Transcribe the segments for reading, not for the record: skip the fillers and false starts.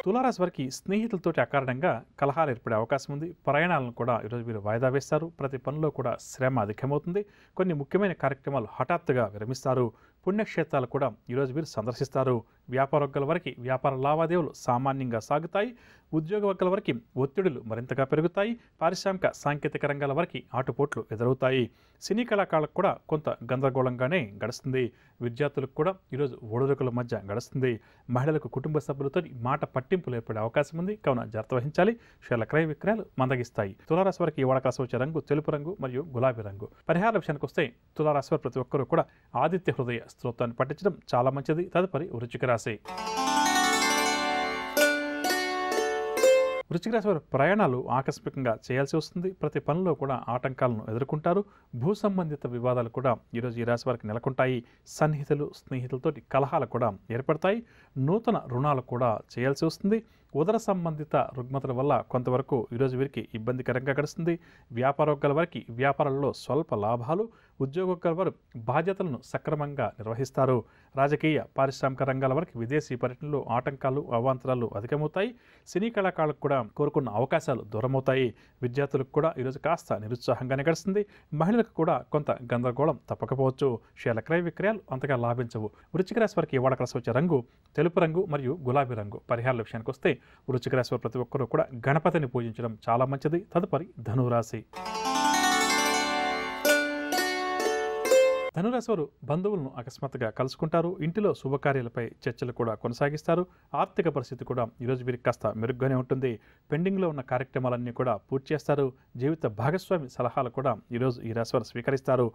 తులారాశి వారికి స్నేహితులతోటి అకారణంగా కలహాలు ఏర్పడే అవకాశం ఉంది. ప్రయాణాలను కూడా ఈరోజు వీరు వాయిదా వేస్తారు. ప్రతి పనిలో కూడా శ్రమ అధికమవుతుంది. కొన్ని ముఖ్యమైన కార్యక్రమాలు హఠాత్తుగా విరమిస్తారు. పుణ్యక్షేత్రాలు కూడా ఈరోజు వీరు సందర్శిస్తారు. వ్యాపార వర్గాల వారికి వ్యాపార లావాదేవీలు సామాన్యంగా సాగుతాయి. ఉద్యోగ వర్గాల వారికి ఒత్తిడులు మరింతగా పెరుగుతాయి. పారిశ్రామిక సాంకేతిక రంగాల వారికి ఆటుపోట్లు ఎదురవుతాయి. సినీ కళాకారులకు కూడా కొంత గందరగోళంగానే గడుస్తుంది. విద్యార్థులకు కూడా ఈరోజు ఒడిదుడుకుల మధ్య గడుస్తుంది. మహిళలకు కుటుంబ సభ్యులతో మాట పట్టింపులు ఏర్పడే అవకాశం ఉంది. కావున జాగ్రత్త వహించాలి. షేర్ల క్రయ విక్రయాలు మందగిస్తాయి. తులారాశి వారికి ఈ వాడ కలిసి వచ్చే రంగు తెలుపు రంగు మరియు గులాబీ రంగు. పరిహార విషయానికి వస్తే తులారాశి వారు ప్రతి ఒక్కరూ కూడా ఆదిత్య హృదయ స్తోత్రాన్ని పఠించడం చాలా మంచిది. తదుపరి వృశ్చిక రాశి. వృశ్చిక రాశి వారి ప్రయాణాలు ఆకస్మికంగా చేయాల్సి వస్తుంది. ప్రతి పనిలో కూడా ఆటంకాలను ఎదుర్కొంటారు. భూ సంబంధిత వివాదాలు కూడా ఈరోజు ఈ రాశి వారికి నెలకొంటాయి. సన్నిహితులు స్నేహితులతోటి కలహాలు కూడా ఏర్పడతాయి. నూతన రుణాలు కూడా చేయాల్సి వస్తుంది. ఉదర సంబంధిత రుగ్మతల వల్ల కొంతవరకు ఈరోజు వీరికి ఇబ్బందికరంగా గడుస్తుంది. వ్యాపార వర్గాల వారికి వ్యాపారాల్లో స్వల్ప లాభాలు. ఉద్యోగ వర్గాల వారు బాధ్యతలను సక్రమంగా నిర్వహిస్తారు. రాజకీయ పారిశ్రామిక రంగాల వారికి విదేశీ పర్యటనలో ఆటంకాలు అవాంతరాలు అధికమవుతాయి. సినీ కళాకారులకు కూడా కోరుకున్న అవకాశాలు దూరమవుతాయి. విద్యార్థులకు కూడా ఈరోజు కాస్త నిరుత్సాహంగానే గడుస్తుంది. మహిళలకు కూడా కొంత గందరగోళం తప్పకపోవచ్చు. షేర్ల క్రయ విక్రయాలు అంతగా లాభించవు. వృశ్చిక రాశి వారికి ఇవాళ కలిసి వచ్చే రంగు తెలుపు రంగు మరియు గులాబీ రంగు. పరిహారాల విషయానికి వస్తే వృశ్చిక రాశి వారు ప్రతి ఒక్కరూ కూడా గణపతిని పూజించడం చాలా మంచిది. తదుపరి ధనురాశి. ధనురాశి వారు బంధువులను అకస్మాత్తుగా కలుసుకుంటారు. ఇంటిలో శుభకార్యాలపై చర్చలు కూడా కొనసాగిస్తారు. ఆర్థిక పరిస్థితి కూడా ఈరోజు వీరికి కాస్త మెరుగ్గానే ఉంటుంది. పెండింగ్లో ఉన్న కార్యక్రమాలన్నీ కూడా పూర్తి చేస్తారు. జీవిత భాగస్వామి సలహాలు కూడా ఈరోజు ఈ రాశి వారు స్వీకరిస్తారు.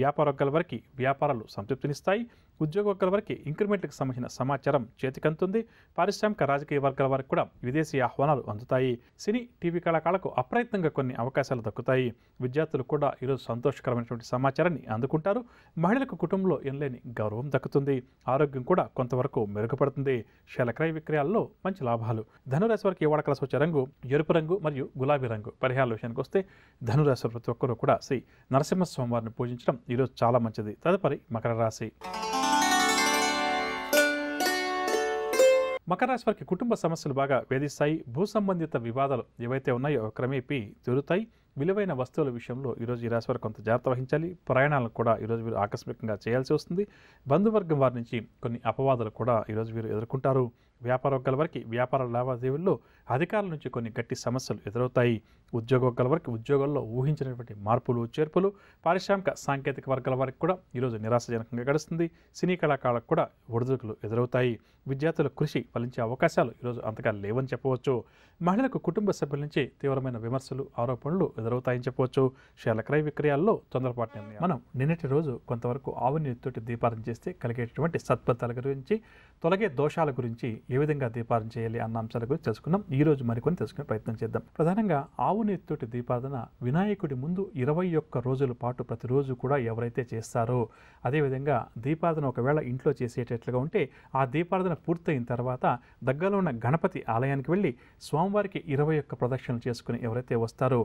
వ్యాపార వర్గాల వారికి వ్యాపారాలు సంతృప్తినిస్తాయి. ఉద్యోగ వర్గాల వారికి ఇంక్రిమెంట్కి సంబంధించిన సమాచారం చేతికంతుంది. పారిశ్రామిక రాజకీయ వర్గాల వారికి కూడా విదేశీ ఆహ్వానాలు అందుతాయి. సినీ టీవీ కళాకారులకు అప్రయత్నంగా కొన్ని అవకాశాలు దక్కుతాయి. విద్యార్థులు కూడా ఈరోజు సంతోషకరమైనటువంటి సమాచారాన్ని అందుకుంటారు. మహిళలకు కుటుంబంలో ఎనలేని గౌరవం దక్కుతుంది. ఆరోగ్యం కూడా కొంతవరకు మెరుగుపడుతుంది. షేర్ల క్రయ విక్రయాల్లో మంచి లాభాలు. ధనురాశి వారికి ఇవాళ కలిసి వచ్చే రంగు ఎరుపు రంగు మరియు గులాబీ రంగు. పరిహారాల విషయానికి వస్తే ధనురాశి వారు ప్రతి ఒక్కరూ కూడా శ్రీ నరసింహస్వామి వారిని పూజించడం ఈరోజు చాలా మంచిది. తదుపరి మకర రాశి. మకర రాశి వారికి కుటుంబ సమస్యలు బాగా వేధిస్తాయి. భూ సంబంధిత వివాదాలు ఏవైతే ఉన్నాయో క్రమేపీ తీరుతాయి. విలువైన వస్తువుల విషయంలో ఈరోజు ఈ రాశి వారు కొంత జాగ్రత్త వహించాలి. ప్రయాణాలను కూడా ఈరోజు వీరు ఆకస్మికంగా చేయాల్సి వస్తుంది. బంధువర్గం వారి నుంచి కొన్ని అపవాదాలు కూడా ఈరోజు వీరు ఎదుర్కొంటారు. వ్యాపార వర్గాల వారికి వ్యాపార లావాదేవీల్లో అధికారుల నుంచి కొన్ని గట్టి సమస్యలు ఎదురవుతాయి. ఉద్యోగ వర్గాల వారికి ఉద్యోగాల్లో ఊహించినటువంటి మార్పులు చేర్పులు. పారిశ్రామిక సాంకేతిక వర్గాల వారికి కూడా ఈరోజు నిరాశజనకంగా గడుస్తుంది. సినీ కళాకారులకు కూడా ఒడిదుడుకులు ఎదురవుతాయి. విద్యార్థుల కృషి ఫలించే అవకాశాలు ఈరోజు అంతగా లేవని చెప్పవచ్చు. మహిళలకు కుటుంబ సభ్యుల నుంచి తీవ్రమైన విమర్శలు ఆరోపణలు ఎదురవుతాయని చెప్పవచ్చు. షేర్ల క్రయ విక్రయాల్లో తొందరపాటు నిర్ణయం. మనం నిన్నటి రోజు కొంతవరకు ఆవు నీటితోటి దీపారాధన చేస్తే కలిగేటటువంటి సత్ఫలితాల గురించి, తొలగే దోషాల గురించి, ఏ విధంగా దీపారాధన చేయాలి అన్న అంశాల గురించి తెలుసుకున్నాం. ఈ రోజు మరికొన్ని తెలుసుకునే ప్రయత్నం చేద్దాం. ప్రధానంగా ఆవు నీటితోటి దీపారాధన వినాయకుడి ముందు 21 రోజుల పాటు ప్రతిరోజు కూడా ఎవరైతే చేస్తారో, అదేవిధంగా దీపారాధన ఒకవేళ ఇంట్లో చేసేటట్లుగా ఉంటే ఆ దీపారాధన పూర్తయిన తర్వాత దగ్గరలో ఉన్న గణపతి ఆలయానికి వెళ్ళి స్వామివారికి 21 ప్రదక్షిణలు చేసుకుని ఎవరైతే వస్తారో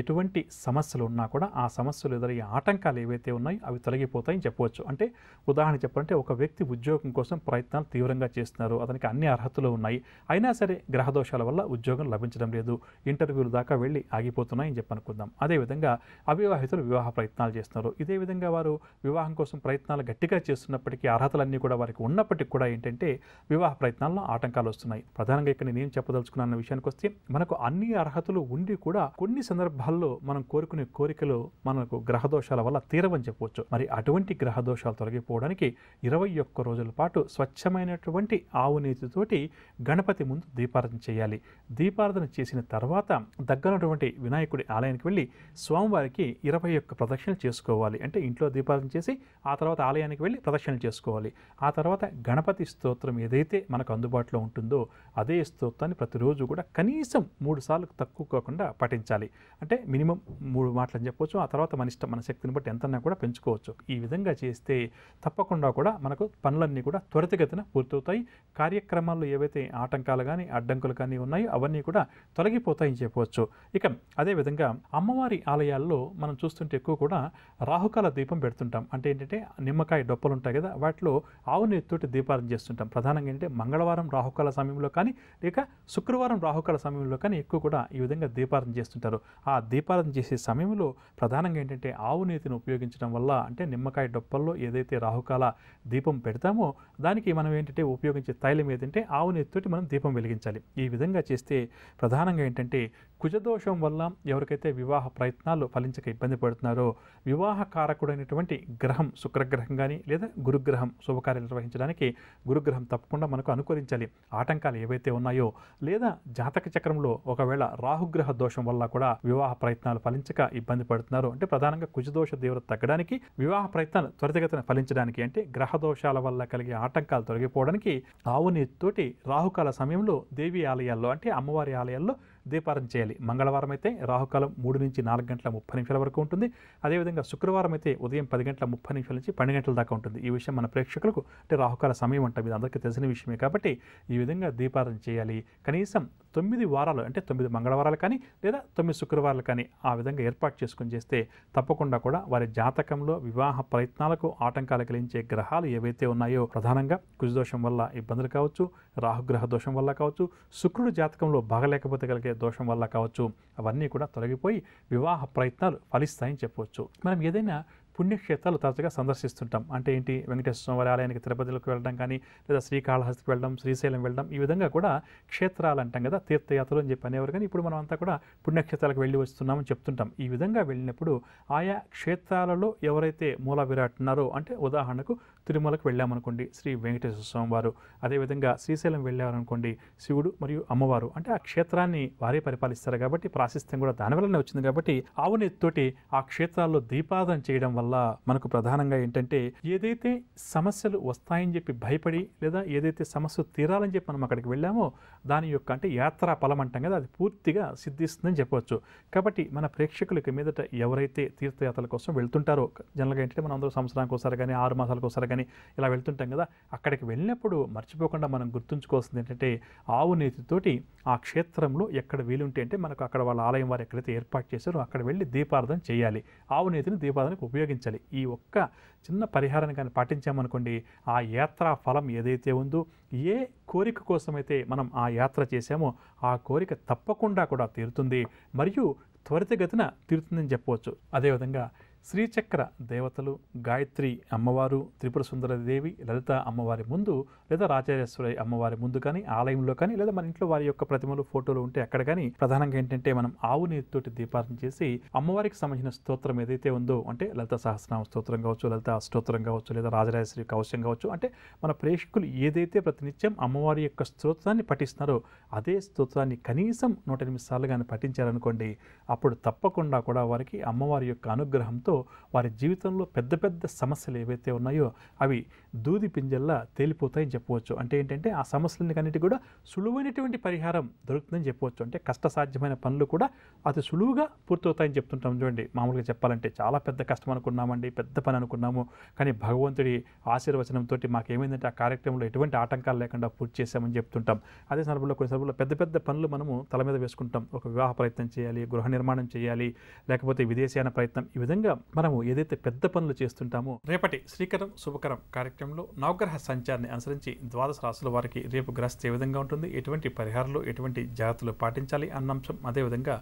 ఎటువంటి సమస్యలు ఉన్నా కూడా ఆ సమస్యలు ఎదురయ్యే ఆటంకాలు ఏవైతే ఉన్నాయో అవి తొలగిపోతాయని చెప్పవచ్చు. అంటే ఉదాహరణ చెప్పాలంటే ఒక వ్యక్తి ఉద్యోగం కోసం ప్రయత్నాలు తీవ్రంగా చేస్తున్నారు. అతనికి అన్ని అర్హతలు ఉన్నాయి. అయినా సరే గ్రహదోషాల వల్ల ఉద్యోగం లభించడం లేదు. ఇంటర్వ్యూల దాకా వెళ్ళి ఆగిపోతున్నాయని చెప్పి అనుకుందాం. అదేవిధంగా అవివాహితులు వివాహ ప్రయత్నాలు చేస్తున్నారు. ఇదే విధంగా వారు వివాహం కోసం ప్రయత్నాలు గట్టిగా చేస్తున్నప్పటికీ అర్హతలన్నీ కూడా వారికి ఉన్నప్పటికీ కూడా ఏంటంటే వివాహ ప్రయత్నాల్లో ఆటంకాలు వస్తున్నాయి. ప్రధానంగా ఇక్కడ నేను చెప్పదలుచుకున్న విషయానికి వస్తే మనకు అన్ని అర్హతలు ఉండి కూడా కొన్ని సందర్భాల్లో మనం కోరుకునే కోరికలు మనకు గ్రహదోషాల వల్ల తీరవని చెప్పవచ్చు. మరి అటువంటి గ్రహదోషాలు తొలగిపోవడానికి 21 రోజుల పాటు స్వచ్ఛమైనటువంటి ఆవు నీతితోటి గణపతి ముందు దీపారాధన చేయాలి. దీపారాధన చేసిన తర్వాత దగ్గరటువంటి వినాయకుడి ఆలయానికి వెళ్ళి స్వామివారికి 21 ప్రదక్షిణలు చేసుకోవాలి. అంటే ఇంట్లో దీపారాధన చేసి ఆ తర్వాత ఆలయానికి వెళ్ళి ప్రదక్షిణలు చేసుకోవాలి. ఆ తర్వాత గణపతి స్తోత్రం ఏదైతే మనకు అందుబాటులో ఉంటుందో అదే స్తోత్రాన్ని ప్రతిరోజు కూడా కనీసం 3 సార్లు తక్కువ కాకుండా పఠించాలి. అంటే మినిమం 3 మాటలు అని చెప్పవచ్చు. ఆ తర్వాత మన ఇష్టం, మన శక్తిని బట్టి ఎంతన్నా కూడా పెంచుకోవచ్చు. ఈ విధంగా చేస్తే తప్పకుండా కూడా మనకు పనులన్నీ కూడా త్వరితగతిన పూర్తవుతాయి. కార్యక్రమ కార్యక్రమాల్లో ఏవైతే ఆటంకాలు కానీ అడ్డంకులు కానీ ఉన్నాయో అవన్నీ కూడా తొలగిపోతాయని చెప్పవచ్చు. ఇక అదేవిధంగా అమ్మవారి ఆలయాల్లో మనం చూస్తుంటే ఎక్కువ కూడా రాహుకాల దీపం పెడుతుంటాం. అంటే ఏంటంటే నిమ్మకాయ డొప్పలు ఉంటాయి కదా, వాటిలో ఆవు నెయ్యితోటి దీపారాధన చేస్తుంటాం. ప్రధానంగా ఏంటంటే మంగళవారం రాహుకాల సమయంలో కానీ లేక శుక్రవారం రాహుకాల సమయంలో కానీ ఎక్కువ కూడా ఈ విధంగా దీపారాధన చేస్తుంటారు. ఆ దీపారాధన చేసే సమయంలో ప్రధానంగా ఏంటంటే ఆవు నేతిని ఉపయోగించడం వల్ల, అంటే నిమ్మకాయ డొప్పల్లో ఏదైతే రాహుకాల దీపం పెడతామో దానికి మనం ఏంటంటే ఉపయోగించే తైలం ఏదంటే ఆవు నేతితోటి మనం దీపం వెలిగించాలి. ఈ విధంగా చేస్తే ప్రధానంగా ఏంటంటే కుజదోషం వల్ల ఎవరికైతే వివాహ ప్రయత్నాలు ఫలించక ఇబ్బంది పడుతున్నారో, వివాహ కారకుడైనటువంటి గ్రహం శుక్రగ్రహం కానీ లేదా గురుగ్రహం శుభకార్యాలు నిర్వహించడానికి గురుగ్రహం తప్పకుండా మనకు అనుకరించాలి. ఆటంకాలు ఏవైతే ఉన్నాయో లేదా జాతక చక్రంలో ఒకవేళ రాహుగ్రహ దోషం వల్ల కూడా వివాహ ప్రయత్నాలు ఫలించక ఇబ్బంది పడుతున్నారు అంటే ప్రధానంగా కుజదోష తీవ్రత తగ్గడానికి, వివాహ ప్రయత్నాలు త్వరితగతిన ఫలించడానికి, అంటే గ్రహ దోషాల వల్ల కలిగే ఆటంకాలు తొలగిపోవడానికి ఆవు నెయ్యితోటి రాహుకాల సమయంలో దేవి ఆలయాల్లో అంటే అమ్మవారి ఆలయాల్లో దీపారాధన చేయాలి. మంగళవారం అయితే రాహుకాలం 3 నుంచి 4 గంటల 30 నిమిషాల వరకు ఉంటుంది. అదేవిధంగా శుక్రవారం అయితే ఉదయం 10 గంటల 30 నిమిషాల నుంచి 12 గంటల దాకా ఉంటుంది. ఈ విషయం మన ప్రేక్షకులకు అంటే రాహుకాల సమయం అంటే ఇది అందరికీ తెలిసిన విషయమే కాబట్టి ఈ విధంగా దీపారాధన చేయాలి. కనీసం 9 వారాలు అంటే 9 మంగళవారాలు కానీ లేదా 9 శుక్రవారాలు కానీ ఆ విధంగా ఏర్పాటు చేసుకుని చేస్తే తప్పకుండా కూడా వారి జాతకంలో వివాహ ప్రయత్నాలకు ఆటంకాలు కలిగించే గ్రహాలు ఏవైతే ఉన్నాయో, ప్రధానంగా కుజదోషం వల్ల ఇబ్బందులు కావచ్చు, రాహుగ్రహ దోషం వల్ల కావచ్చు, శుక్రుడు జాతకంలో బాగలేకపోతే కలిగే దోషం వల్ల కావచ్చు, అవన్నీ కూడా తొలగిపోయి వివాహ ప్రయత్నాలు ఫలిస్తాయని చెప్పవచ్చు. మనం ఏదైనా పుణ్యక్షేత్రాలు తరచుగా సందర్శిస్తుంటాం. అంటే ఏంటి, వెంకటేశ్వర స్వామి ఆలయానికి తిరుపతిలోకి వెళ్ళడం కానీ లేదా శ్రీకాళహస్తికి వెళ్ళడం, శ్రీశైలం వెళ్ళడం, ఈ విధంగా కూడా క్షేత్రాలు అంటాం కదా, తీర్థయాత్రలు అని చెప్పి అనేవారు. కానీ ఇప్పుడు మనం అంతా కూడా పుణ్యక్షేత్రాలకు వెళ్ళి వస్తున్నామని చెప్తుంటాం. ఈ విధంగా వెళ్ళినప్పుడు ఆయా క్షేత్రాలలో ఎవరైతే మూల విరాట్ ఉన్నారో, అంటే ఉదాహరణకు తిరుమలకు వెళ్ళామనుకోండి శ్రీ వెంకటేశ్వర స్వామి వారు, అదేవిధంగా శ్రీశైలం వెళ్ళారనుకోండి శివుడు మరియు అమ్మవారు, అంటే ఆ క్షేత్రాన్ని వారే పరిపాలిస్తారు కాబట్టి ప్రాశస్త్యం కూడా దానివల్లనే వచ్చింది. కాబట్టి ఆవు నెయ్యితోటి ఆ క్షేత్రాల్లో దీపారాధన చేయడం వల్ల మనకు ప్రధానంగా ఏంటంటే ఏదైతే సమస్యలు వస్తాయని చెప్పి భయపడి లేదా ఏదైతే సమస్యలు తీరాలని చెప్పి మనం అక్కడికి వెళ్ళామో దాని యొక్క అంటే యాత్రా ఫలం అంటాం కదా, అది పూర్తిగా సిద్ధిస్తుందని చెప్పవచ్చు. కాబట్టి మన ప్రేక్షకులకి మీదట ఎవరైతే తీర్థయాత్రల కోసం వెళ్తుంటారో, జనరల్గా ఏంటంటే మనం అందరూ సంవత్సరానికి ఒకసారి కానీ 6 మాసాలకు ఒకసారి కానీ ఇలా వెళ్తుంటాం కదా, అక్కడికి వెళ్ళినప్పుడు మర్చిపోకుండా మనం గుర్తుంచుకోవాల్సింది ఏంటంటే ఆవు నేతితోటి ఆ క్షేత్రంలో ఎక్కడ వీలుంటే అంటే మనకు అక్కడ వాళ్ళ ఆలయం వారు ఎక్కడైతే ఏర్పాటు చేశారో అక్కడ వెళ్ళి దీపారాధన చేయాలి. ఆవు నేతిని దీపారాధనకు ఉపయోగించాలి. ఈ ఒక్క చిన్న పరిహారాన్ని కానీ పాటించామనుకోండి, ఆ యాత్రా ఫలం ఏదైతే ఉందో, ఏ కోరిక కోసమైతే మనం ఆ యాత్ర చేశామో ఆ కోరిక తప్పకుండా కూడా తీరుతుంది మరియు త్వరితగతిన తీరుతుందని చెప్పవచ్చు. అదేవిధంగా శ్రీచక్ర దేవతలు, గాయత్రి అమ్మవారు, త్రిపుర సుందరదేవి, లలిత అమ్మవారి ముందు లేదా రాజరాజేశ్వరి అమ్మవారి ముందు కానీ ఆలయంలో కానీ లేదా మన ఇంట్లో వారి యొక్క ప్రతిమలు ఫోటోలు ఉంటే అక్కడ కానీ ప్రధానంగా ఏంటంటే మనం ఆవు నీటితోటి దీపారాధన చేసి అమ్మవారికి సంబంధించిన స్తోత్రం ఏదైతే ఉందో, అంటే లలిత సహస్రనామ స్తోత్రం కావచ్చు, లలిత స్తోత్రం కావచ్చు, లేదా రాజరాజేశ్వరి కవచం కావచ్చు, అంటే మన ప్రేక్షకులు ఏదైతే ప్రతినిత్యం అమ్మవారి యొక్క స్తోత్రాన్ని పఠిస్తున్నారో అదే స్తోత్రాన్ని కనీసం 108 సార్లు కానీ పఠించారనుకోండి, అప్పుడు తప్పకుండా కూడా వారికి అమ్మవారి యొక్క అనుగ్రహంతో వారి జీవితంలో పెద్ద పెద్ద సమస్యలు ఏవైతే ఉన్నాయో అవి దూది పింజల్లా తేలిపోతాయని చెప్పవచ్చు. అంటే ఏంటంటే ఆ సమస్యలన్నిటి కూడా సులువైనటువంటి పరిహారం దొరుకుతుందని చెప్పవచ్చు. అంటే కష్టసాధ్యమైన పనులు కూడా అతి సులువుగా పూర్తవుతాయని చెప్తుంటాం. చూడండి, మామూలుగా చెప్పాలంటే చాలా పెద్ద కష్టం అనుకున్నామండి, పెద్ద పని అనుకున్నాము, కానీ భగవంతుడి ఆశీర్వచనంతో మాకేమైందంటే ఆ కార్యక్రమంలో ఎటువంటి ఆటంకాలు లేకుండా పూర్తి చేశామని చెప్తుంటాం. అదే సందర్భంలో కొన్ని సందర్భంలో పెద్ద పెద్ద పనులు మనము తల మీద వేసుకుంటాం. ఒక వివాహ ప్రయత్నం చేయాలి, గృహ నిర్మాణం చేయాలి, లేకపోతే విదేశీయాన ప్రయత్నం, ఈ విధంగా మనము ఏదైతే పెద్ద పనులు చేస్తుంటామో రేపటి శ్రీకరం శుభకరం కార్యక్రమంలో నవగ్రహ సంచారాన్ని అనుసరించి ద్వాదశ రాశుల వారికి రేపు గ్రహస్థితి ఏ విధంగా ఉంటుంది, ఎటువంటి పరిహారాలు, ఎటువంటి జాగ్రత్తలు పాటించాలి అన్న అంశం, అదేవిధంగా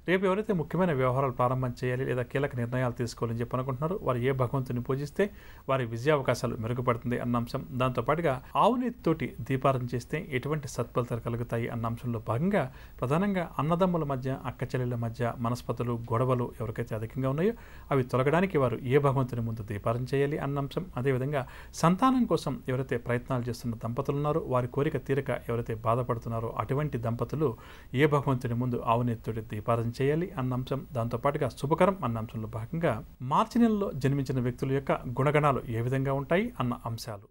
రేపు ఎవరైతే ముఖ్యమైన వ్యవహారాలు ప్రారంభం చేయాలి లేదా కీలక నిర్ణయాలు తీసుకోవాలని చెప్పి అనుకుంటున్నారో వారు ఏ భగవంతుని పూజిస్తే వారి విజయావకాశాలు మెరుగుపడుతుంది అన్న అంశం, దాంతోపాటుగా ఆవు నీతితోటి దీపారాధన చేస్తే ఎటువంటి సత్ఫలితాలు కలుగుతాయి అన్న అంశంలో భాగంగా ప్రధానంగా అన్నదమ్ముల మధ్య, అక్క చెల్లెళ్ళ మధ్య మనస్పతులు, గొడవలు ఎవరికైతే అధికంగా ఉన్నాయో అవి తొలగడానికి వారు ఏ భగవంతుని ముందు దీపారాధన చేయాలి అన్న అంశం, అదేవిధంగా సంతానం కోసం ఎవరైతే ప్రయత్నాలు చేస్తున్న దంపతులు ఉన్నారో వారి కోరిక తీరక ఎవరైతే బాధపడుతున్నారో అటువంటి దంపతులు ఏ భగవంతుని ముందు ఆవు నీతితోటి దీపారాధన చేయాలి అన్న అంశం, దాంతోపాటుగా శుభకరం అన్న అంశంలో భాగంగా మార్చి నెలలో జన్మించిన వ్యక్తుల యొక్క గుణగణాలు ఏ విధంగా ఉంటాయి అన్న అంశాలు.